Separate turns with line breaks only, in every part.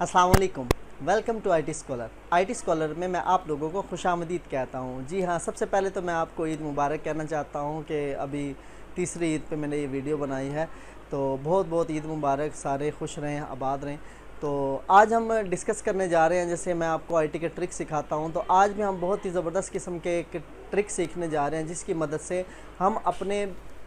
अस्सलाम वालेकुम। Welcome to IT scholar. IT scholar में मैं आप लोगों को खुशामदीद कहता हूँ। जी हाँ, सबसे पहले तो मैं आपको ईद मुबारक कहना चाहता हूँ कि अभी तीसरी ईद पे मैंने ये वीडियो बनाई है, तो बहुत बहुत ईद मुबारक। सारे खुश रहें, आबाद रहें। तो आज हम डिस्कस करने जा रहे हैं, जैसे मैं आपको आईटी के ट्रिक सिखाता हूँ, तो आज भी हम बहुत ही ज़बरदस्त किस्म के एक ट्रिक सीखने जा रहे हैं, जिसकी मदद से हम अपने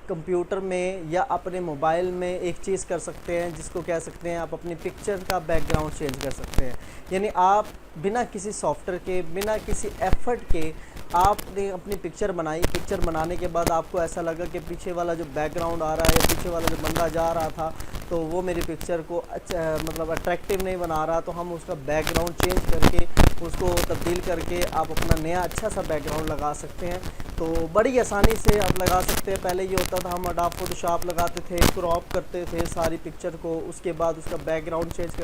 कंप्यूटर में या अपने मोबाइल में एक चीज़ कर सकते हैं, जिसको कह सकते हैं आप अपनी पिक्चर का बैकग्राउंड चेंज कर सकते हैं। यानी आप बिना किसी सॉफ्टवेयर के, बिना किसी एफर्ट के आपने अपनी पिक्चर बनाई। पिक्चर बनाने के बाद आपको ऐसा लगा कि पीछे वाला जो बैकग्राउंड आ रहा है या पीछे वाला जो बंदा जा रहा था, तो वो मेरी पिक्चर को अच्छा मतलब अट्रैक्टिव नहीं बना रहा, तो हम उसका बैकग्राउंड चेंज करके, उसको तब्दील करके आप अपना नया अच्छा सा बैकग्राउंड लगा सकते हैं। तो बड़ी आसानी से आप लगा सकते हैं। पहले ये होता था, हम अडोब फोटोशॉप लगाते थे, क्रॉप करते थे सारी पिक्चर को, उसके बाद उसका बैकग्राउंड चेंज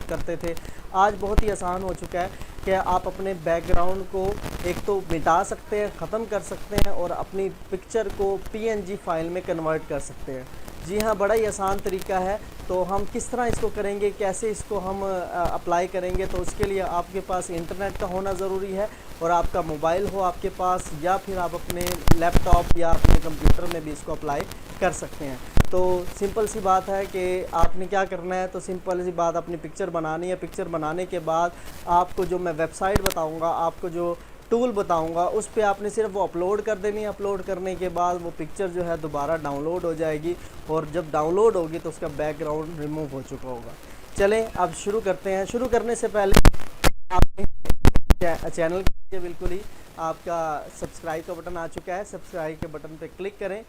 करते थे। आज बहुत ही आसान हो चुका है कि आप अपने बैकग्राउंड को एक तो मिटा सकते हैं, ख़त्म कर सकते हैं, और अपनी पिक्चर को पीएनजी फाइल में कन्वर्ट कर सकते हैं। जी हाँ, बड़ा ही आसान तरीका है। तो हम किस तरह इसको करेंगे, कैसे इसको हम अप्लाई करेंगे, तो उसके लिए आपके पास इंटरनेट का होना ज़रूरी है, और आपका मोबाइल हो आपके पास, या फिर आप अपने लैपटॉप या अपने कंप्यूटर में भी इसको अप्लाई कर सकते हैं। तो सिंपल सी बात है कि आपने क्या करना है, तो सिंपल सी बात, अपनी पिक्चर बनानी है। पिक्चर बनाने के बाद आपको जो मैं वेबसाइट बताऊंगा, आपको जो टूल बताऊंगा, उस पर आपने सिर्फ वो अपलोड कर देनी है। अपलोड करने के बाद वो पिक्चर जो है दोबारा डाउनलोड हो जाएगी, और जब डाउनलोड होगी तो उसका बैकग्राउंड रिमूव हो चुका होगा। चलें अब शुरू करते हैं। शुरू करने से पहले आपने चैनल के बिल्कुल ही आपका सब्सक्राइब का बटन आ चुका है, सब्सक्राइब के बटन पे क्लिक करें,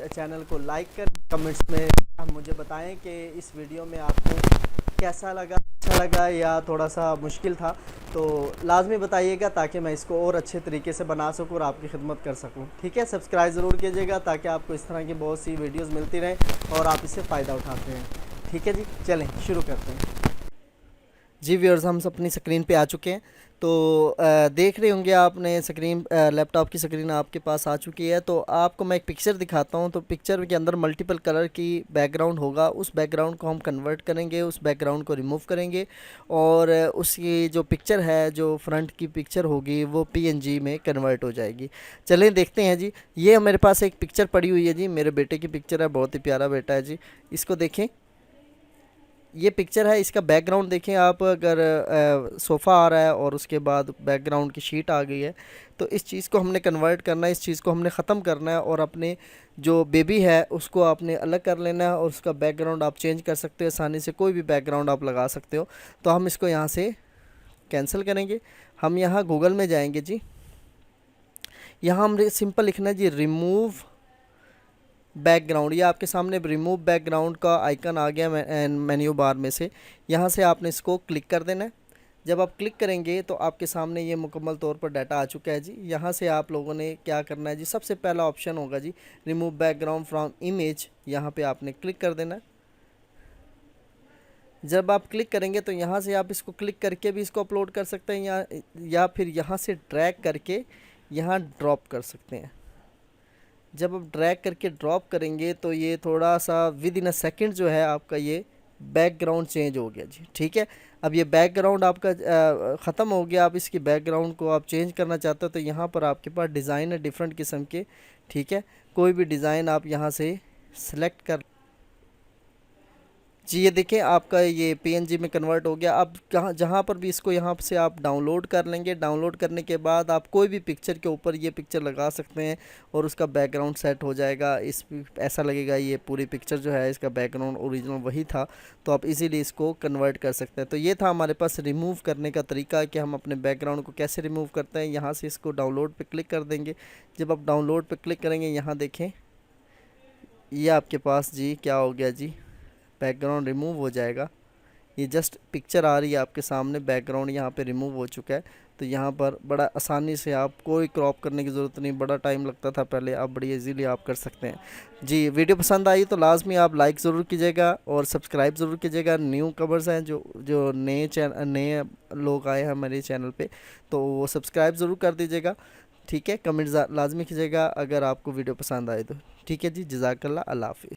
चैनल को लाइक करें, कमेंट्स में आप मुझे बताएं कि इस वीडियो में आपको कैसा लगा, अच्छा लगा या थोड़ा सा मुश्किल था। तो लाजमी बताइएगा, ताकि मैं इसको और अच्छे तरीके से बना सकूं और आपकी खिदमत कर सकूं। ठीक है, सब्सक्राइब ज़रूर कीजिएगा, ताकि आपको इस तरह की बहुत सी वीडियोस मिलती रहें और आप इससे फ़ायदा उठाते हैं। ठीक है जी, चलें शुरू करते हैं। जी व्यूअर्स, हम अपनी स्क्रीन पे आ चुके हैं। तो देख रहे होंगे आपने स्क्रीन, लैपटॉप की स्क्रीन आपके पास आ चुकी है। तो आपको मैं एक पिक्चर दिखाता हूँ। तो पिक्चर के अंदर मल्टीपल कलर की बैकग्राउंड होगा, उस बैकग्राउंड को हम कन्वर्ट करेंगे, उस बैकग्राउंड को रिमूव करेंगे, और उसकी जो पिक्चर है, जो फ्रंट की पिक्चर होगी, वो पीएनजी में कन्वर्ट हो जाएगी। चलें देखते हैं जी। ये मेरे पास एक पिक्चर पड़ी हुई है जी, मेरे बेटे की पिक्चर है, बहुत ही प्यारा बेटा है जी। इसको देखें, ये पिक्चर है, इसका बैकग्राउंड देखें आप। अगर सोफ़ा आ रहा है और उसके बाद बैकग्राउंड की शीट आ गई है, तो इस चीज़ को हमने कन्वर्ट करना है, इस चीज़ को हमने ख़त्म करना है, और अपने जो बेबी है उसको आपने अलग कर लेना है, और उसका बैकग्राउंड आप चेंज कर सकते हो आसानी से, कोई भी बैकग्राउंड आप लगा सकते हो। तो हम इसको यहाँ से कैंसिल करेंगे। हम यहाँ गूगल में जाएंगे जी। यहाँ हमने सिंपल लिखना है जी, रिमूव बैकग्राउंड। ये आपके सामने रिमूव बैकग्राउंड का आइकन आ गया मेन्यू बार में से। यहाँ से आपने इसको क्लिक कर देना है। जब आप क्लिक करेंगे तो आपके सामने ये मुकम्मल तौर पर डाटा आ चुका है जी। यहाँ से आप लोगों ने क्या करना है जी, सबसे पहला ऑप्शन होगा जी, रिमूव बैकग्राउंड फ्रॉम इमेज। यहाँ पे आपने क्लिक कर देना है। जब आप क्लिक करेंगे तो यहाँ से आप इसको क्लिक करके भी इसको अपलोड कर सकते हैं, या फिर यहाँ से ड्रैग करके यहाँ ड्रॉप कर सकते हैं। जब आप ड्रैग करके ड्रॉप करेंगे तो ये थोड़ा सा विद इन अ सेकेंड जो है आपका ये बैकग्राउंड चेंज हो गया जी। ठीक है, अब ये बैकग्राउंड आपका ख़त्म हो गया। आप इसकी बैकग्राउंड को आप चेंज करना चाहते हो, तो यहाँ पर आपके पास डिज़ाइन है डिफरेंट किस्म के। ठीक है, कोई भी डिज़ाइन आप यहाँ से सिलेक्ट कर जी। ये देखें, आपका ये पीएनजी में कन्वर्ट हो गया। अब कहाँ जहाँ पर भी इसको यहाँ से आप डाउनलोड कर लेंगे। डाउनलोड करने के बाद आप कोई भी पिक्चर के ऊपर ये पिक्चर लगा सकते हैं, और उसका बैकग्राउंड सेट हो जाएगा। ऐसा लगेगा ये पूरी पिक्चर जो है, इसका बैकग्राउंड ओरिजिनल वही था। तो आप इजीली इसको कन्वर्ट कर सकते हैं। तो ये था हमारे पास रिमूव करने का तरीका, कि हम अपने बैकग्राउंड को कैसे रिमूव करते हैं। यहाँ से इसको डाउनलोड पर क्लिक कर देंगे। जब आप डाउनलोड पर क्लिक करेंगे, यहाँ देखें, ये आपके पास जी क्या हो गया जी, बैकग्राउंड रिमूव हो जाएगा। ये जस्ट पिक्चर आ रही है आपके सामने, बैकग्राउंड यहाँ पे रिमूव हो चुका है। तो यहाँ पर बड़ा आसानी से, आप कोई क्रॉप करने की ज़रूरत नहीं, बड़ा टाइम लगता था पहले, आप बड़ी इजीली आप कर सकते हैं जी। वीडियो पसंद आई तो लाजमी आप लाइक ज़रूर कीजिएगा और सब्सक्राइब ज़रूर कीजिएगा। न्यू कवर्स हैं, जो जो नए लोग आए हैं हमारे चैनल पे, तो वो सब्सक्राइब ज़रूर कर दीजिएगा। ठीक है, कमेंट लाजमी कीजिएगा अगर आपको वीडियो पसंद आए तो। ठीक है जी, जज़ाकल्लाह, अल्लाह हाफ़िज़।